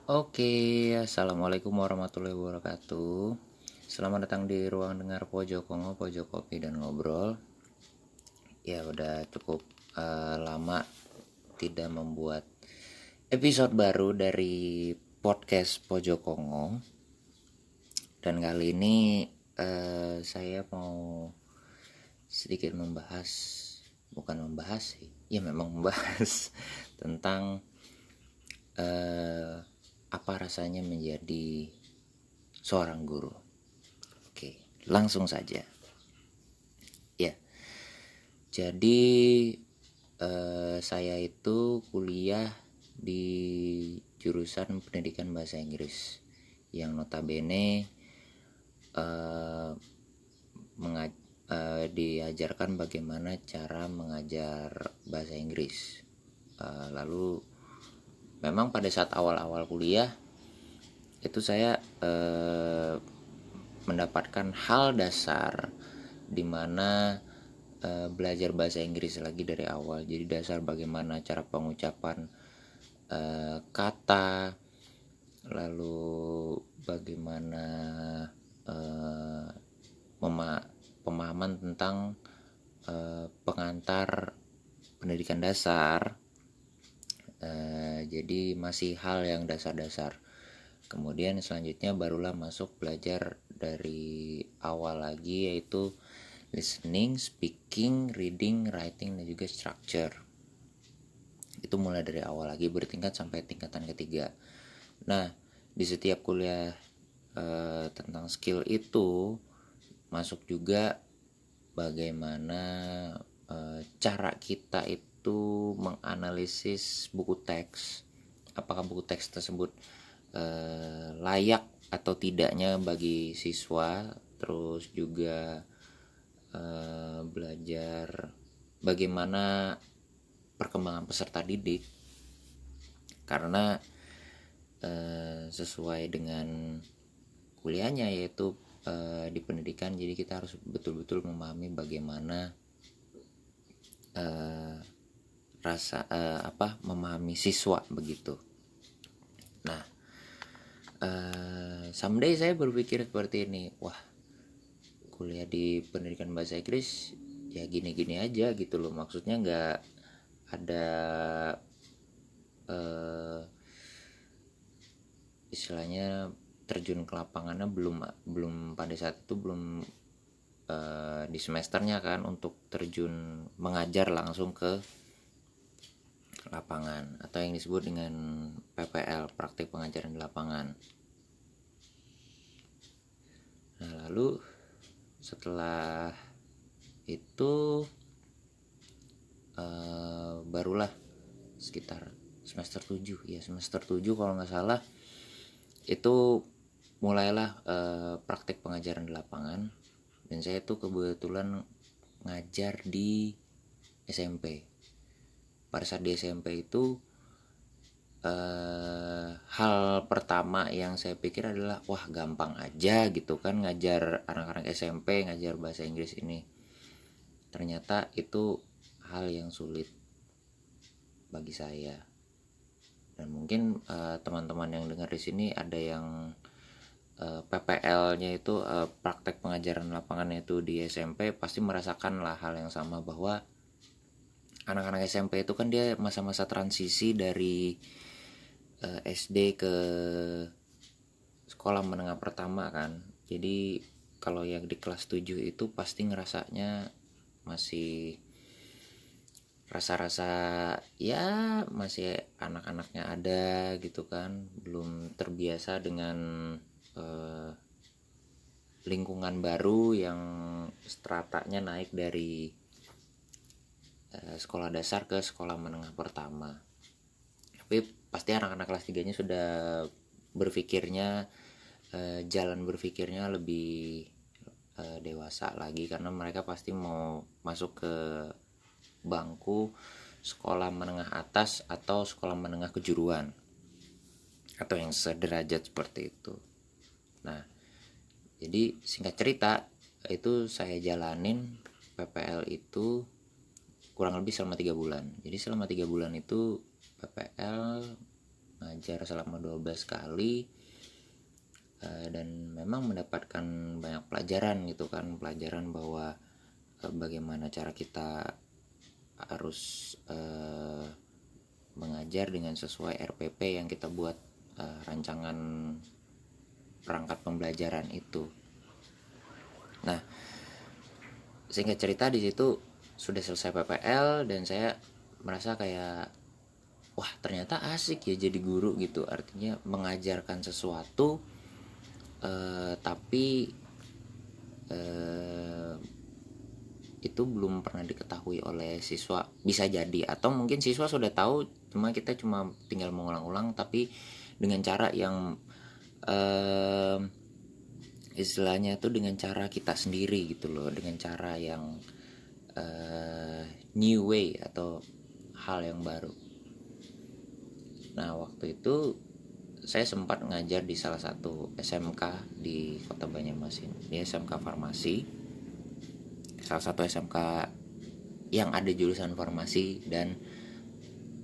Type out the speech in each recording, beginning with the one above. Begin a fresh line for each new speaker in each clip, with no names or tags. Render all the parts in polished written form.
Oke, assalamualaikum warahmatullahi wabarakatuh. Selamat datang di ruang dengar Pojok Kongo, Pojok Kopi dan Ngobrol. Ya udah cukup lama tidak membuat episode baru dari podcast Pojok Kongo. Dan kali ini saya mau sedikit bukan membahas sih, ya memang membahas tentang apa rasanya menjadi seorang guru. Oke, langsung saja. Ya, jadi saya itu kuliah di jurusan pendidikan bahasa Inggris yang notabene diajarkan bagaimana cara mengajar bahasa Inggris. Lalu memang pada saat awal-awal kuliah itu saya mendapatkan hal dasar di mana belajar bahasa Inggris lagi dari awal. Jadi dasar bagaimana cara pengucapan kata, lalu bagaimana pemahaman tentang pengantar pendidikan dasar. Jadi masih hal yang dasar-dasar. Kemudian selanjutnya barulah masuk belajar dari awal lagi, yaitu listening, speaking, reading, writing, dan juga structure. Itu mulai dari awal lagi bertingkat sampai tingkatan ketiga. Nah, di setiap kuliah tentang skill itu masuk juga bagaimana cara kita itu menganalisis buku teks. Apakah buku teks tersebut layak atau tidaknya bagi siswa. Terus juga belajar bagaimana perkembangan peserta didik, karena sesuai dengan kuliahnya yaitu di pendidikan. Jadi kita harus betul-betul memahami bagaimana memahami siswa begitu. Nah, someday saya berpikir seperti ini, wah, kuliah di pendidikan bahasa Inggris ya gini-gini aja gitu loh. Maksudnya nggak ada istilahnya terjun ke lapangannya belum pada saat itu belum di semesternya kan, untuk terjun mengajar langsung ke lapangan atau yang disebut dengan PPL, praktik pengajaran di lapangan. Nah, lalu setelah itu barulah sekitar semester 7 kalau nggak salah, itu mulailah praktik pengajaran di lapangan. Dan saya tuh kebetulan ngajar di SMP. Pada saat di SMP itu hal pertama yang saya pikir adalah, wah, gampang aja gitu kan ngajar anak-anak SMP, ngajar bahasa Inggris ini. Ternyata itu hal yang sulit bagi saya. Dan mungkin teman-teman yang dengar di sini ada yang PPL-nya itu praktek pengajaran lapangan itu di SMP, pasti merasakan lah hal yang sama, bahwa anak-anak SMP itu kan dia masa-masa transisi dari SD ke sekolah menengah pertama kan. Jadi kalau yang di kelas 7 itu pasti ngerasanya masih rasa-rasa ya masih anak-anaknya ada gitu kan, belum terbiasa dengan lingkungan baru yang stratanya naik dari sekolah dasar ke sekolah menengah pertama. Tapi pasti anak-anak kelas 3 nya sudah berpikirnya jalan berpikirnya lebih dewasa lagi, karena mereka pasti mau masuk ke bangku sekolah menengah atas atau sekolah menengah kejuruan atau yang sederajat seperti itu. Nah, jadi singkat cerita, itu saya jalanin PPL itu kurang lebih selama 3 bulan. Jadi selama 3 bulan itu PPL ngajar selama 12 kali, dan memang mendapatkan banyak pelajaran gitu kan, pelajaran bahwa bagaimana cara kita harus mengajar dengan sesuai RPP yang kita buat, rancangan perangkat pembelajaran itu. Nah, singkat cerita di situ sudah selesai PPL dan saya merasa kayak wah ternyata asik ya jadi guru gitu, artinya mengajarkan sesuatu tapi itu belum pernah diketahui oleh siswa, bisa jadi, atau mungkin siswa sudah tahu cuma kita cuma tinggal mengulang-ulang tapi dengan cara yang istilahnya itu dengan cara kita sendiri gitu loh, dengan cara yang new way atau hal yang baru. Nah waktu itu saya sempat ngajar di salah satu SMK di Kota Banjarmasin, di SMK Farmasi, salah satu SMK yang ada jurusan farmasi dan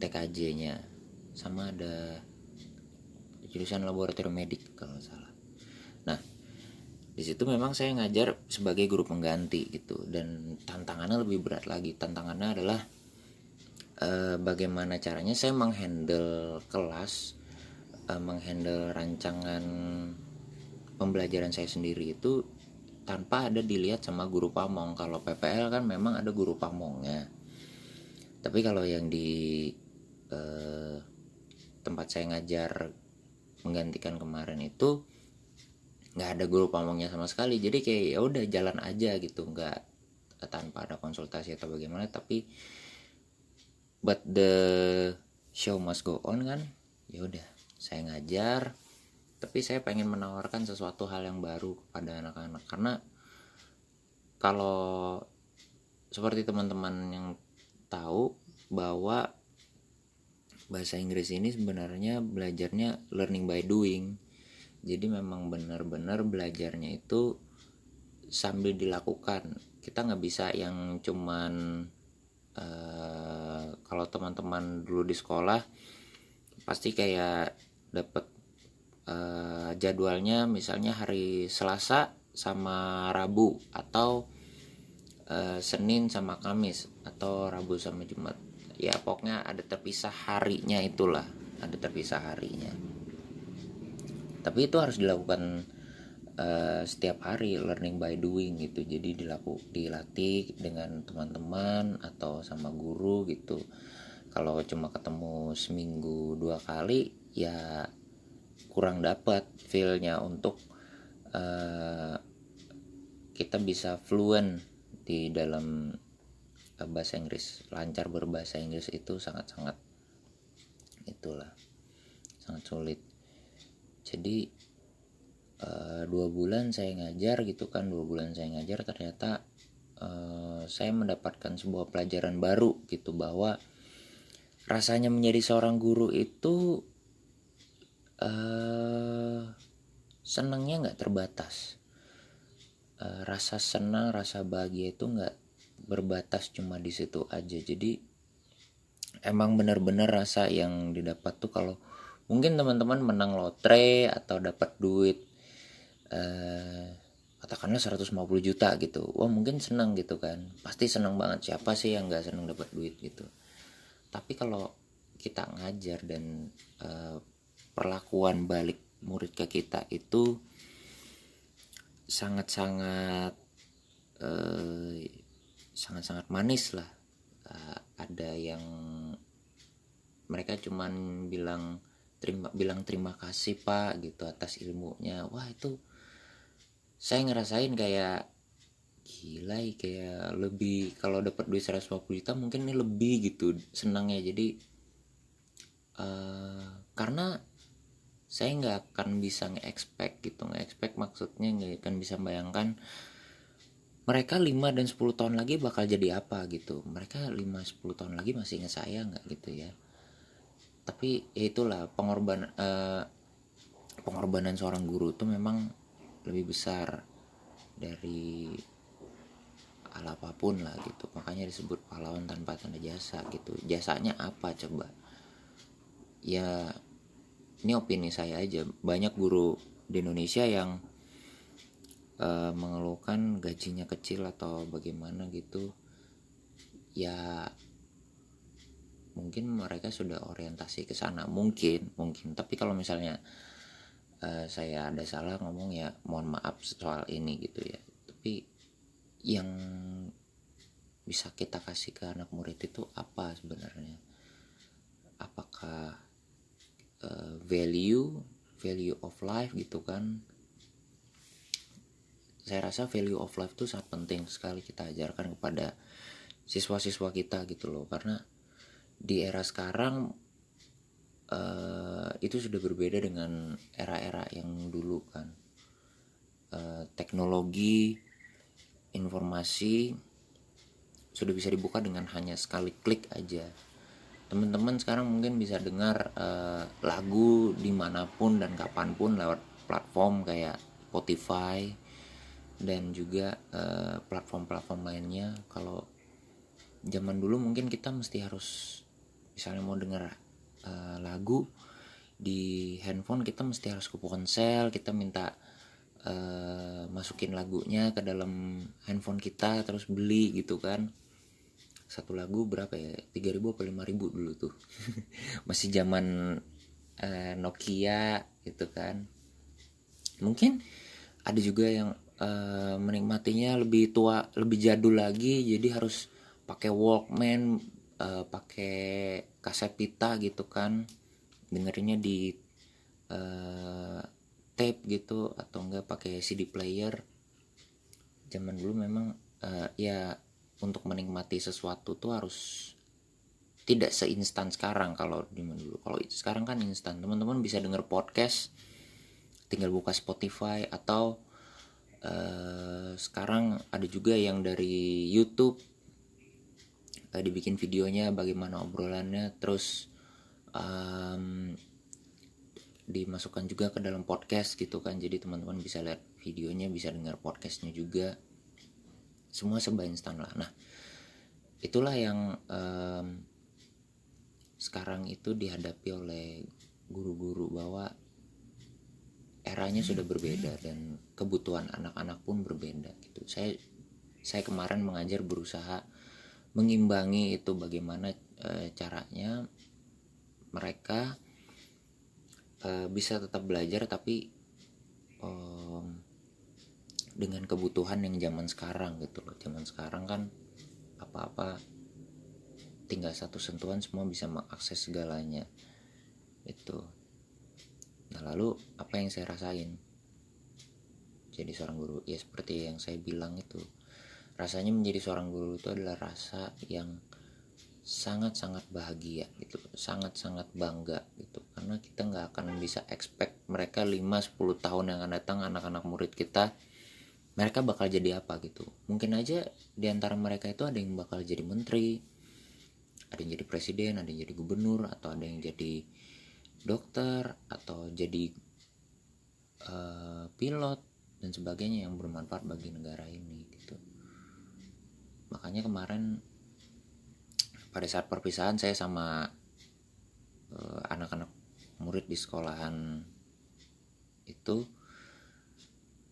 TKJ-nya, sama ada jurusan laboratorium medik kalau nggak salah. Nah di situ memang saya ngajar sebagai guru pengganti gitu, dan tantangannya lebih berat lagi. Tantangannya adalah bagaimana caranya saya menghandle kelas, menghandle rancangan pembelajaran saya sendiri itu tanpa ada dilihat sama guru pamong. Kalau PPL kan memang ada guru pamongnya, tapi kalau yang di tempat saya ngajar menggantikan kemarin itu nggak ada guru pamongnya sama sekali. Jadi kayak ya udah jalan aja gitu, nggak tanpa ada konsultasi atau bagaimana. Tapi but the show must go on kan, ya udah saya ngajar, tapi saya pengen menawarkan sesuatu hal yang baru kepada anak-anak. Karena kalau seperti teman-teman yang tahu bahwa bahasa Inggris ini sebenarnya belajarnya learning by doing. Jadi memang benar-benar belajarnya itu sambil dilakukan. Kita nggak bisa yang cuman kalau teman-teman dulu di sekolah pasti kayak dapat jadwalnya misalnya hari Selasa sama Rabu, atau Senin sama Kamis, atau Rabu sama Jumat. Ya pokoknya ada terpisah harinya, itulah ada terpisah harinya. Tapi itu harus dilakukan setiap hari, learning by doing gitu. Jadi dilatih dengan teman-teman atau sama guru gitu. Kalau cuma ketemu seminggu 2 kali ya kurang dapat feelnya untuk kita bisa fluent di dalam bahasa Inggris, lancar berbahasa Inggris itu sangat-sangat itulah sangat sulit. Jadi 2 bulan saya ngajar gitu kan, 2 bulan saya ngajar ternyata saya mendapatkan sebuah pelajaran baru gitu, bahwa rasanya menjadi seorang guru itu senangnya nggak terbatas. Rasa senang, rasa bahagia itu nggak berbatas cuma di situ aja. Jadi emang benar-benar rasa yang didapat tuh kalau mungkin teman-teman menang lotre atau dapat duit katakanlah 150 juta gitu, wah mungkin senang gitu kan, pasti senang banget, siapa sih yang nggak senang dapat duit gitu. Tapi kalau kita ngajar dan perlakuan balik murid ke kita itu sangat-sangat sangat-sangat manis lah. Ada yang mereka cuman bilang terima kasih Pak gitu atas ilmunya. Wah itu saya ngerasain kayak gila, kayak lebih, kalau dapat duit 150 juta mungkin ini lebih gitu senangnya. Jadi karena saya nggak akan bisa nge-expect gitu, nge-expect maksudnya nggak akan bisa bayangkan mereka 5 dan 10 tahun lagi bakal jadi apa gitu. Mereka 5-10 tahun lagi masih ingat saya nggak gitu ya. Tapi ya itulah pengorbanan seorang guru itu memang lebih besar dari hal apapun lah gitu. Makanya disebut pahlawan tanpa tanda jasa gitu. Jasanya apa coba? Ya ini opini saya aja, banyak guru di Indonesia yang mengeluhkan gajinya kecil atau bagaimana gitu. Ya mungkin mereka sudah orientasi ke sana, mungkin. Tapi kalau misalnya saya ada salah ngomong, ya mohon maaf soal ini gitu ya. Tapi yang bisa kita kasih ke anak murid itu apa sebenarnya? Apakah value of life gitu kan? Saya rasa value of life itu sangat penting sekali kita ajarkan kepada siswa-siswa kita gitu loh, karena di era sekarang itu sudah berbeda dengan era-era yang dulu kan. Teknologi informasi sudah bisa dibuka dengan hanya sekali klik aja. Teman-teman sekarang mungkin bisa dengar lagu dimanapun dan kapanpun lewat platform kayak Spotify dan juga platform-platform lainnya. Kalau zaman dulu mungkin kita mesti harus, misalnya mau dengar lagu di handphone, kita mesti harus ke ponsel, kita minta masukin lagunya ke dalam handphone kita, terus beli gitu kan. Satu lagu berapa ya, 3.000 atau 5.000 dulu tuh. Masih zaman Nokia gitu kan. Mungkin ada juga yang menikmatinya lebih tua, lebih jadul lagi, jadi harus pakai Walkman, pakai kaset pita gitu kan, dengerinnya di tape gitu, atau enggak pakai CD player. Zaman dulu memang ya untuk menikmati sesuatu tuh harus tidak seinstan sekarang. Kalau zaman dulu, kalau sekarang kan instan, teman-teman bisa denger podcast tinggal buka Spotify, atau sekarang ada juga yang dari YouTube dibikin videonya bagaimana obrolannya, terus dimasukkan juga ke dalam podcast gitu kan. Jadi teman-teman bisa lihat videonya, bisa dengar podcastnya juga, semua serba instan lah. Nah itulah yang sekarang itu dihadapi oleh guru-guru, bahwa eranya sudah berbeda dan kebutuhan anak-anak pun berbeda gitu. Saya kemarin mengajar berusaha mengimbangi itu, bagaimana caranya mereka bisa tetap belajar tapi dengan kebutuhan yang zaman sekarang gitu loh. Zaman sekarang kan apa-apa tinggal satu sentuhan semua bisa mengakses segalanya itu. Nah lalu apa yang saya rasain jadi seorang guru, ya seperti yang saya bilang itu, rasanya menjadi seorang guru itu adalah rasa yang sangat-sangat bahagia gitu, sangat-sangat bangga gitu, karena kita nggak akan bisa expect mereka 5-10 tahun yang akan datang, anak-anak murid kita, mereka bakal jadi apa gitu. Mungkin aja diantara mereka itu ada yang bakal jadi menteri, ada yang jadi presiden, ada yang jadi gubernur, atau ada yang jadi dokter, atau jadi pilot dan sebagainya yang bermanfaat bagi negara ini gitu. Makanya kemarin pada saat perpisahan saya sama anak-anak murid di sekolahan itu,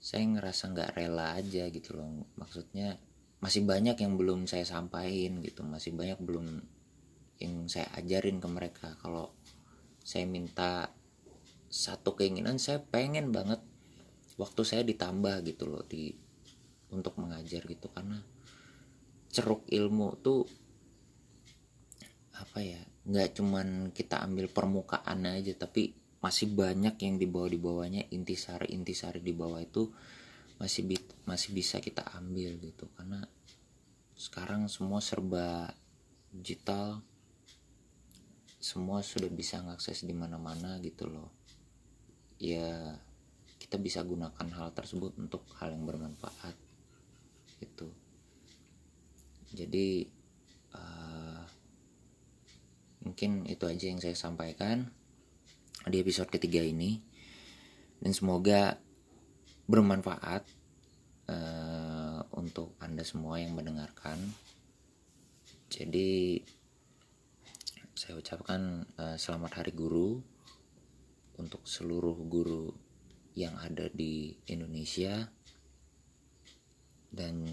saya ngerasa nggak rela aja gitu loh. Maksudnya masih banyak yang belum saya sampaikan gitu, masih banyak belum yang saya ajarin ke mereka. Kalau saya minta satu keinginan, saya pengen banget waktu saya ditambah gitu loh untuk mengajar gitu, karena ceruk ilmu tuh apa ya, nggak cuman kita ambil permukaan aja, tapi masih banyak yang di bawahnya, intisari di bawah itu masih bisa kita ambil gitu. Karena sekarang semua serba digital, semua sudah bisa mengakses di mana-mana gitu loh. Ya kita bisa gunakan hal tersebut untuk hal yang bermanfaat gitu. Jadi mungkin itu aja yang saya sampaikan di episode ketiga ini, dan semoga bermanfaat untuk Anda semua yang mendengarkan. Jadi saya ucapkan selamat Hari Guru untuk seluruh guru yang ada di Indonesia. Dan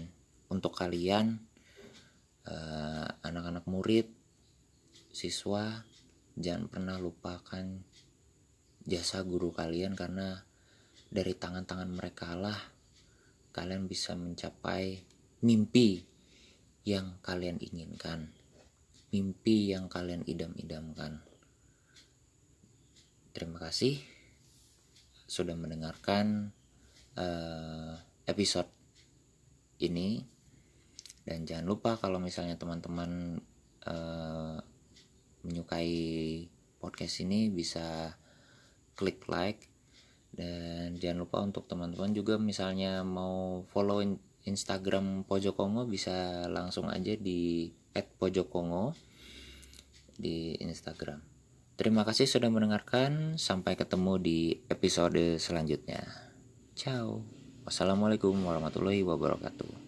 untuk kalian anak-anak murid, siswa, jangan pernah lupakan jasa guru kalian, karena dari tangan-tangan mereka lah kalian bisa mencapai mimpi yang kalian inginkan, mimpi yang kalian idam-idamkan. Terima kasih sudah mendengarkan episode ini, dan jangan lupa kalau misalnya teman-teman menyukai podcast ini bisa klik like. Dan jangan lupa untuk teman-teman juga misalnya mau follow Instagram Pojokongo, bisa langsung aja di @pojokongo di Instagram. Terima kasih sudah mendengarkan. Sampai ketemu di episode selanjutnya. Ciao. Wassalamualaikum warahmatullahi wabarakatuh.